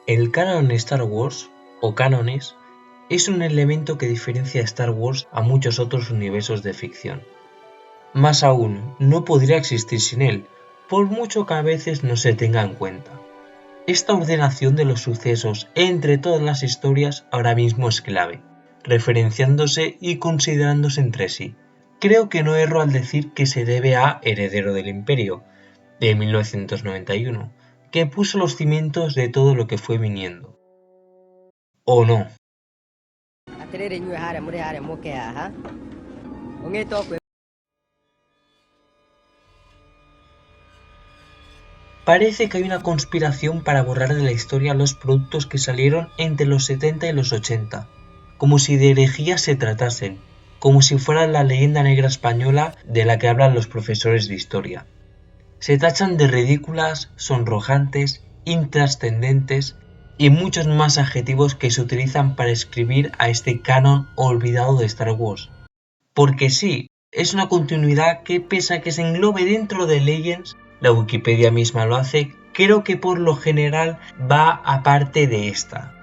El canon de Star Wars, o cánones, es un elemento que diferencia a Star Wars a muchos otros universos de ficción. Más aún, no podría existir sin él, por mucho que a veces no se tenga en cuenta. Esta ordenación de los sucesos entre todas las historias ahora mismo es clave, referenciándose y considerándose entre sí. Creo que no erro al decir que se debe a Heredero del Imperio, de 1991, que puso los cimientos de todo lo que fue viniendo. ¿O no? Parece que hay una conspiración para borrar de la historia los productos que salieron entre los 70 y los 80, como si de herejías se tratasen, como si fuera la leyenda negra española de la que hablan los profesores de historia. Se tachan de ridículas, sonrojantes, intrascendentes y muchos más adjetivos que se utilizan para escribir a este canon olvidado de Star Wars. Porque sí, es una continuidad que pese a que se englobe dentro de Legends, la Wikipedia misma lo hace, creo que por lo general va aparte de esta.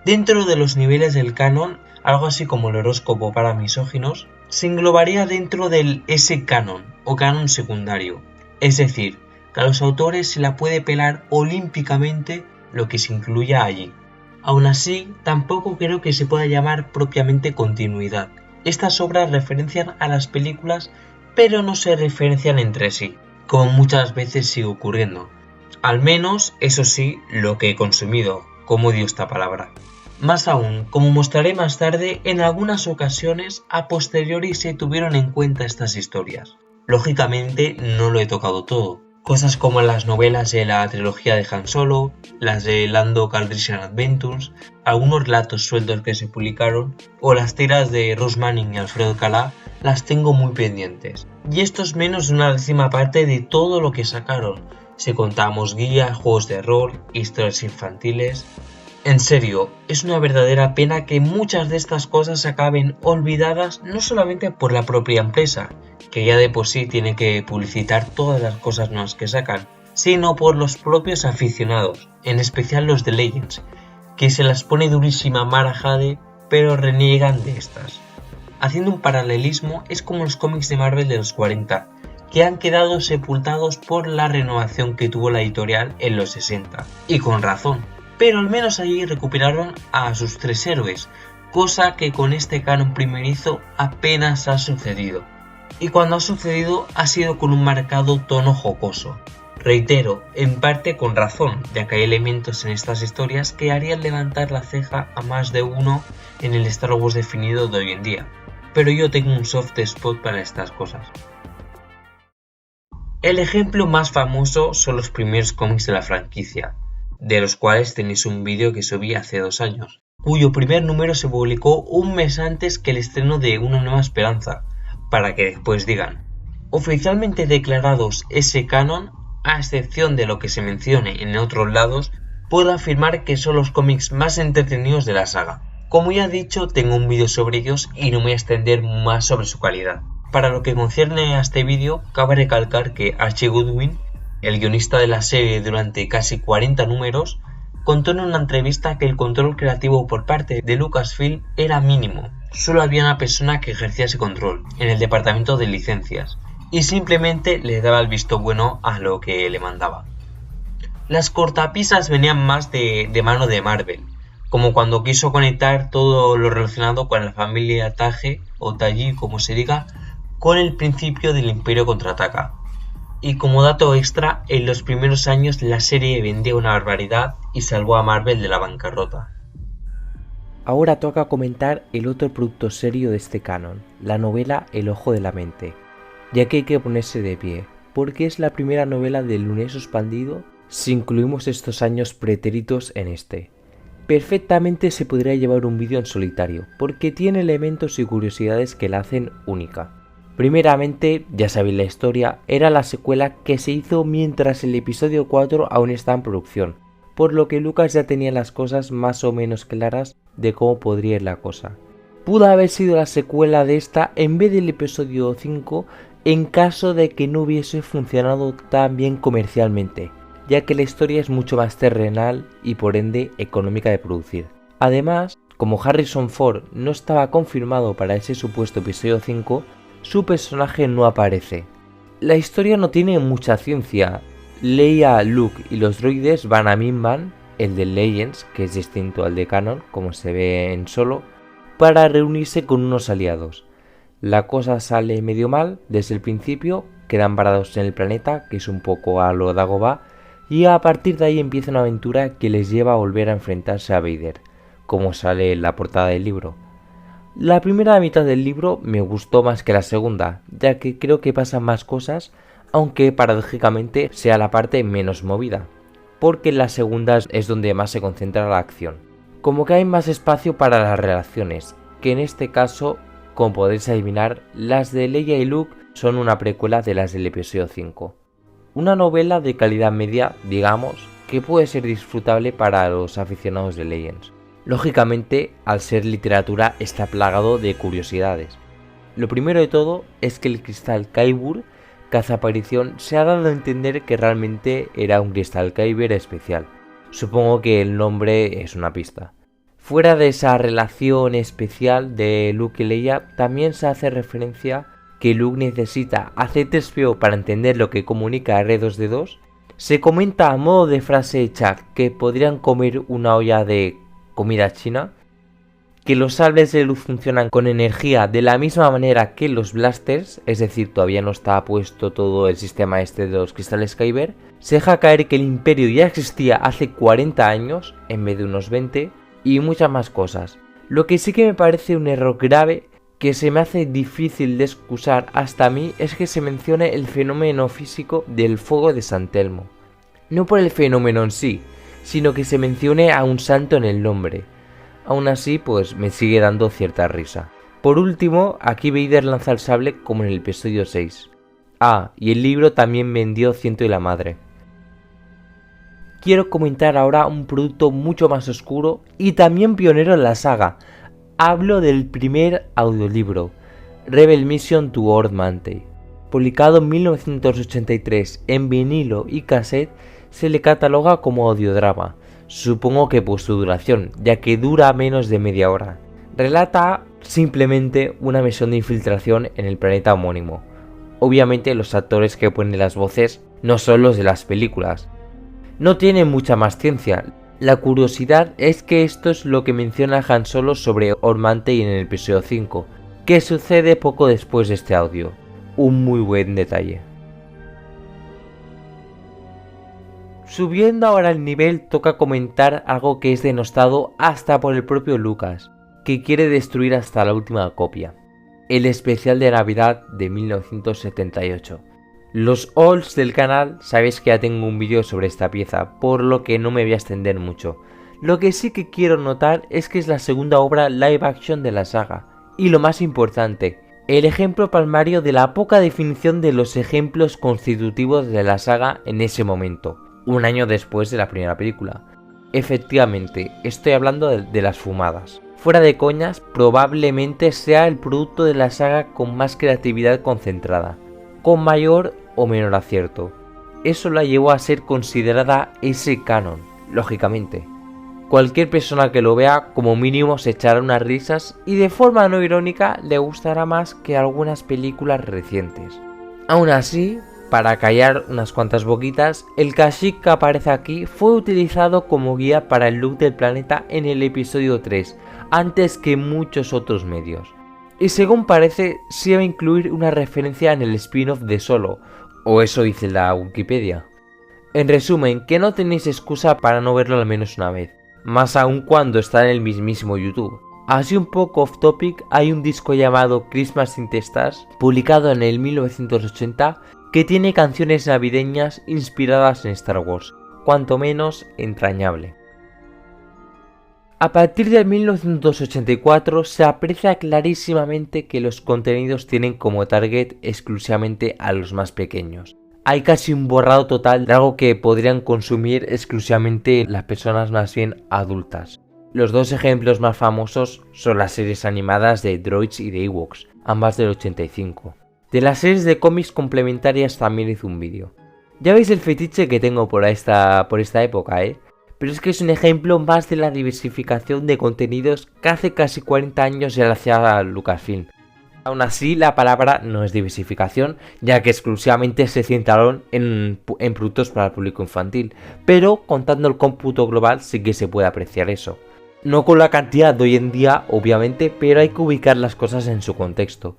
Dentro de los niveles del canon, algo así como el horóscopo para misóginos, se englobaría dentro del S-canon o canon secundario, es decir, que a los autores se la puede pelar olímpicamente lo que se incluya allí. Aún así, tampoco creo que se pueda llamar propiamente continuidad. Estas obras referencian a las películas, pero no se referencian entre sí, como muchas veces sigue ocurriendo. Al menos, eso sí, lo que he consumido, como dio esta palabra. Más aún, como mostraré más tarde, en algunas ocasiones a posteriori se tuvieron en cuenta estas historias. Lógicamente no lo he tocado todo. Cosas como las novelas de la trilogía de Han Solo, las de Lando Calrissian Adventures, algunos relatos sueltos que se publicaron, o las tiras de Ross Manning y Alfredo Calá, las tengo muy pendientes. Y esto es menos de una décima parte de todo lo que sacaron, si contamos guías, juegos de rol, historias infantiles. En serio, es una verdadera pena que muchas de estas cosas acaben olvidadas no solamente por la propia empresa, que ya de por sí tiene que publicitar todas las cosas nuevas que sacan, sino por los propios aficionados, en especial los de Legends, que se las pone durísima Mara Jade, pero reniegan de estas. Haciendo un paralelismo, es como los cómics de Marvel de los 40, que han quedado sepultados por la renovación que tuvo la editorial en los 60, y con razón. Pero al menos allí recuperaron a sus tres héroes, cosa que con este canon primerizo apenas ha sucedido. Y cuando ha sucedido ha sido con un marcado tono jocoso. Reitero, en parte con razón, ya que hay elementos en estas historias que harían levantar la ceja a más de uno en el Star Wars definido de hoy en día. Pero yo tengo un soft spot para estas cosas. El ejemplo más famoso son los primeros cómics de la franquicia, de los cuales tenéis un vídeo que subí hace 2 años, cuyo primer número se publicó un mes antes que el estreno de Una Nueva Esperanza, para que después digan. Oficialmente declarados ese canon, a excepción de lo que se mencione en otros lados, puedo afirmar que son los cómics más entretenidos de la saga. Como ya he dicho, tengo un vídeo sobre ellos y no me voy a extender más sobre su calidad. Para lo que concierne a este vídeo, cabe recalcar que Archie Goodwin, el guionista de la serie durante casi 40 números, contó en una entrevista que el control creativo por parte de Lucasfilm era mínimo. Solo había una persona que ejercía ese control, en el departamento de licencias, y simplemente le daba el visto bueno a lo que le mandaba. Las cortapisas venían más de mano de Marvel, como cuando quiso conectar todo lo relacionado con la familia Tage, o Taji como se diga, con el principio del Imperio Contraataca. Y como dato extra, en los primeros años la serie vendía una barbaridad y salvó a Marvel de la bancarrota. Ahora toca comentar el otro producto serio de este canon, la novela El Ojo de la Mente, ya que hay que ponerse de pie, porque es la primera novela del universo expandido si incluimos estos años pretéritos en este. Perfectamente se podría llevar un vídeo en solitario, porque tiene elementos y curiosidades que la hacen única. Primeramente, ya sabéis la historia, era la secuela que se hizo mientras el episodio 4 aún está en producción, por lo que Lucas ya tenía las cosas más o menos claras de cómo podría ir la cosa. Pudo haber sido la secuela de esta en vez del episodio 5 en caso de que no hubiese funcionado tan bien comercialmente. ya que la historia es mucho más terrenal y por ende económica de producir. Además, como Harrison Ford no estaba confirmado para ese supuesto episodio 5, su personaje no aparece. La historia no tiene mucha ciencia. Leia, Luke y los droides van a Mimban, el de Legends, que es distinto al de Canon, como se ve en Solo, para reunirse con unos aliados. La cosa sale medio mal desde el principio, quedan varados en el planeta, que es un poco a lo Dagobah, y a partir de ahí empieza una aventura que les lleva a volver a enfrentarse a Vader, como sale en la portada del libro. La primera mitad del libro me gustó más que la segunda, ya que creo que pasan más cosas, aunque paradójicamente sea la parte menos movida, porque en la segunda es donde más se concentra la acción. Como que hay más espacio para las relaciones, que en este caso, como podéis adivinar, las de Leia y Luke son una precuela de las del episodio 5. Una novela de calidad media, digamos, que puede ser disfrutable para los aficionados de Legends. Lógicamente, al ser literatura, está plagado de curiosidades. Lo primero de todo es que el cristal Kyber, cazaaparición, se ha dado a entender que realmente era un cristal Kyber especial. Supongo que el nombre es una pista. Fuera de esa relación especial de Luke y Leia, también se hace referencia que Luke necesita C3PO para entender lo que comunica R2D2. Se comenta a modo de frase hecha que podrían comer una olla de comida china, que los sables de luz funcionan con energía de la misma manera que los blasters, es decir, todavía no está puesto todo el sistema de los cristales Kyber. Se deja caer que el Imperio ya existía hace 40 años en vez de unos 20 y muchas más cosas. Lo que sí que me parece un error grave que se me hace difícil de excusar hasta a mí es que se mencione el fenómeno físico del fuego de San Telmo. No por el fenómeno en sí, sino que se mencione a un santo en el nombre. Aún así, pues me sigue dando cierta risa. Por último, aquí Vader lanza el sable como en el episodio 6. Ah, y el libro también vendió ciento y la madre. Quiero comentar ahora un producto mucho más oscuro y también pionero en la saga. Hablo del primer audiolibro, Rebel Mission to Ord Mantell. Publicado en 1983 en vinilo y cassette, se le cataloga como audiodrama, supongo que por su duración, ya que dura menos de media hora. Relata simplemente una misión de infiltración en el planeta homónimo. Obviamente los actores que ponen las voces no son los de las películas. No tiene mucha más ciencia. La curiosidad es que esto es lo que menciona Han Solo sobre Ord Mantell en el episodio 5, que sucede poco después de este audio. Un muy buen detalle. Subiendo ahora el nivel, toca comentar algo que es denostado hasta por el propio Lucas, que quiere destruir hasta la última copia. El especial de Navidad de 1978. Los olds del canal sabéis que ya tengo un vídeo sobre esta pieza, por lo que no me voy a extender mucho. Lo que sí que quiero notar es que es la segunda obra live action de la saga, y lo más importante, el ejemplo palmario de la poca definición de los ejemplos constitutivos de la saga en ese momento, un año después de la primera película. Efectivamente, estoy hablando de las fumadas. Fuera de coñas, probablemente sea el producto de la saga con más creatividad concentrada, con mayor o menor acierto. Eso la llevó a ser considerada ese canon, lógicamente. Cualquier persona que lo vea como mínimo se echará unas risas y de forma no irónica le gustará más que algunas películas recientes. Aún así, para callar unas cuantas boquitas, el Kashyyyk que aparece aquí fue utilizado como guía para el look del planeta en el episodio 3, antes que muchos otros medios. Y según parece, sí va a incluir una referencia en el spin-off de Solo, o eso dice la Wikipedia. En resumen, que no tenéis excusa para no verlo al menos una vez, más aún cuando está en el mismísimo YouTube. Así un poco off topic, hay un disco llamado Christmas in the Stars, publicado en el 1980, que tiene canciones navideñas inspiradas en Star Wars, cuanto menos entrañable. A partir de 1984 se aprecia clarísimamente que los contenidos tienen como target exclusivamente a los más pequeños. Hay casi un borrado total de algo que podrían consumir exclusivamente las personas más bien adultas. Los dos ejemplos más famosos son las series animadas de Droids y de Ewoks, ambas del 85. De las series de cómics complementarias también hice un vídeo. Ya veis el fetiche que tengo por esta época, pero es que es un ejemplo más de la diversificación de contenidos que hace casi 40 años ya lo hacía Lucasfilm. Aún así, la palabra no es diversificación, ya que exclusivamente se centraron en productos para el público infantil, pero contando el cómputo global sí que se puede apreciar eso. No con la cantidad de hoy en día, obviamente, pero hay que ubicar las cosas en su contexto.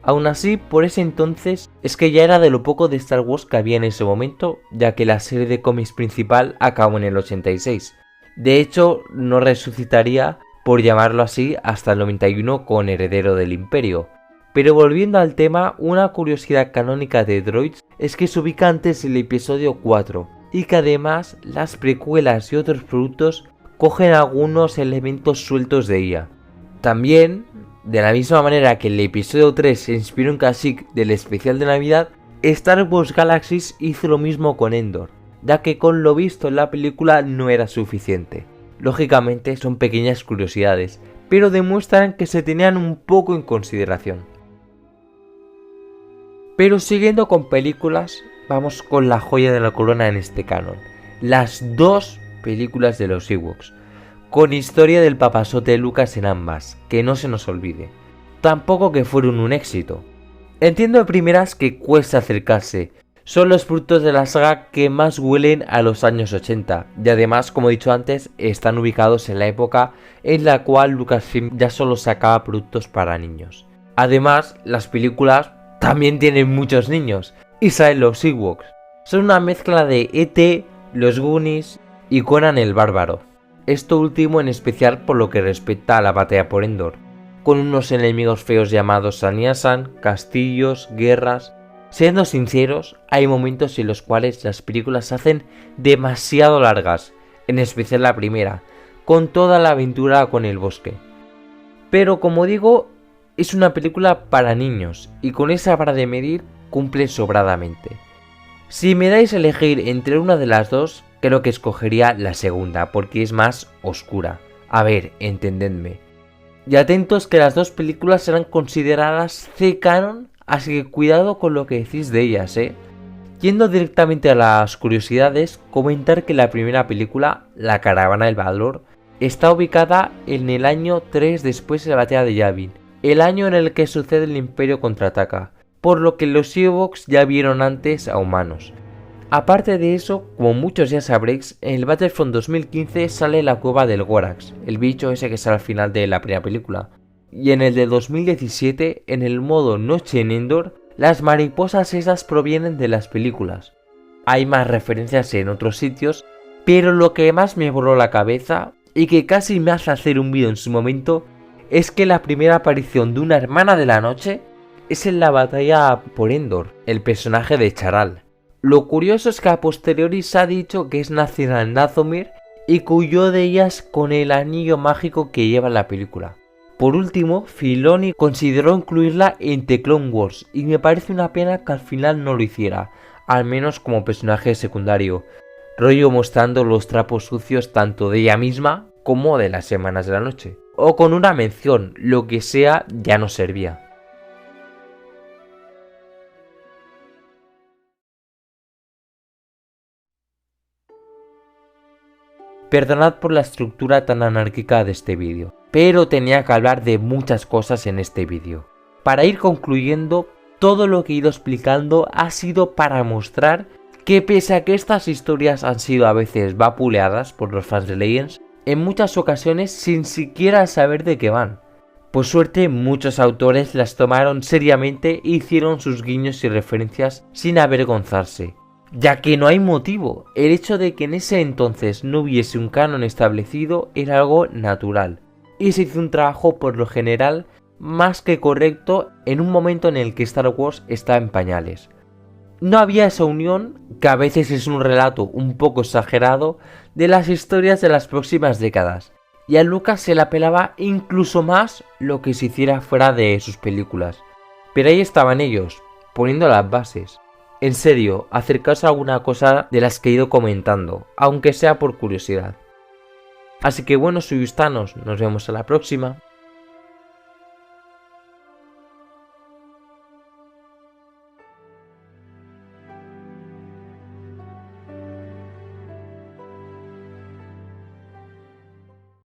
Aún así, por ese entonces, es que ya era de lo poco de Star Wars que había en ese momento, ya que la serie de cómics principal acabó en el 86. De hecho, no resucitaría, por llamarlo así, hasta el 91 con Heredero del Imperio. Pero volviendo al tema, una curiosidad canónica de Droids es que se ubica antes del episodio 4, y que además las precuelas y otros productos cogen algunos elementos sueltos de ella. También, de la misma manera que el episodio 3 se inspiró en Kashyyyk del especial de Navidad, Star Wars Galaxies hizo lo mismo con Endor, ya que con lo visto en la película no era suficiente. Lógicamente son pequeñas curiosidades, pero demuestran que se tenían un poco en consideración. Pero siguiendo con películas, vamos con la joya de la corona en este canon, las dos películas de los Ewoks, con historia del papasote Lucas en ambas, que no se nos olvide. Tampoco que fueron un éxito. Entiendo de primeras que cuesta acercarse, son los frutos de la saga que más huelen a los años 80, y además, como he dicho antes, están ubicados en la época en la cual Lucasfilm ya solo sacaba productos para niños. Además, las películas también tienen muchos niños, y salen los Ewoks. Son una mezcla de E.T., los Goonies y Conan el Bárbaro. Esto último en especial por lo que respecta a la batalla por Endor, con unos enemigos feos llamados Saniasan, castillos, guerras. Siendo sinceros, hay momentos en los cuales las películas se hacen demasiado largas, en especial la primera, con toda la aventura con el bosque. Pero como digo, es una película para niños, y con esa vara de medir cumple sobradamente. Si me dais a elegir entre una de las dos, creo que escogería la segunda, porque es más oscura. A ver, entendedme. Y atentos que las dos películas serán consideradas C-Canon, así que cuidado con lo que decís de ellas, Yendo directamente a las curiosidades, comentar que la primera película, La Caravana del Valor, está ubicada en el año 3 después de la batalla de Yavin, el año en el que sucede el Imperio contraataca, por lo que los Ewoks ya vieron antes a humanos. Aparte de eso, como muchos ya sabréis, en el Battlefront 2015 sale la cueva del Gorax, el bicho ese que sale al final de la primera película. Y en el de 2017, en el modo Noche en Endor, las mariposas esas provienen de las películas. Hay más referencias en otros sitios, pero lo que más me voló la cabeza, y que casi me hace hacer un vídeo en su momento, es que la primera aparición de una hermana de la noche es en la batalla por Endor, el personaje de Charal. Lo curioso es que a posteriori se ha dicho que es nacida en Dathomir y que huyó de ellas con el anillo mágico que lleva en la película. Por último, Filoni consideró incluirla en The Clone Wars y me parece una pena que al final no lo hiciera, al menos como personaje secundario, rollo mostrando los trapos sucios tanto de ella misma como de las Hermanas de la Noche. O con una mención, lo que sea ya no servía. Perdonad por la estructura tan anárquica de este vídeo, pero tenía que hablar de muchas cosas en este vídeo. Para ir concluyendo, todo lo que he ido explicando ha sido para mostrar que pese a que estas historias han sido a veces vapuleadas por los fans de Legends, en muchas ocasiones sin siquiera saber de qué van. Por suerte, muchos autores las tomaron seriamente e hicieron sus guiños y referencias sin avergonzarse, ya que no hay motivo. El hecho de que en ese entonces no hubiese un canon establecido era algo natural, y se hizo un trabajo por lo general más que correcto en un momento en el que Star Wars está en pañales. No había esa unión, que a veces es un relato un poco exagerado, de las historias de las próximas décadas, y a Lucas se le apelaba incluso más lo que se hiciera fuera de sus películas. Pero ahí estaban ellos, poniendo las bases. En serio, acercaos a alguna cosa de las que he ido comentando, aunque sea por curiosidad. Así que bueno, subistanos, nos vemos a la próxima.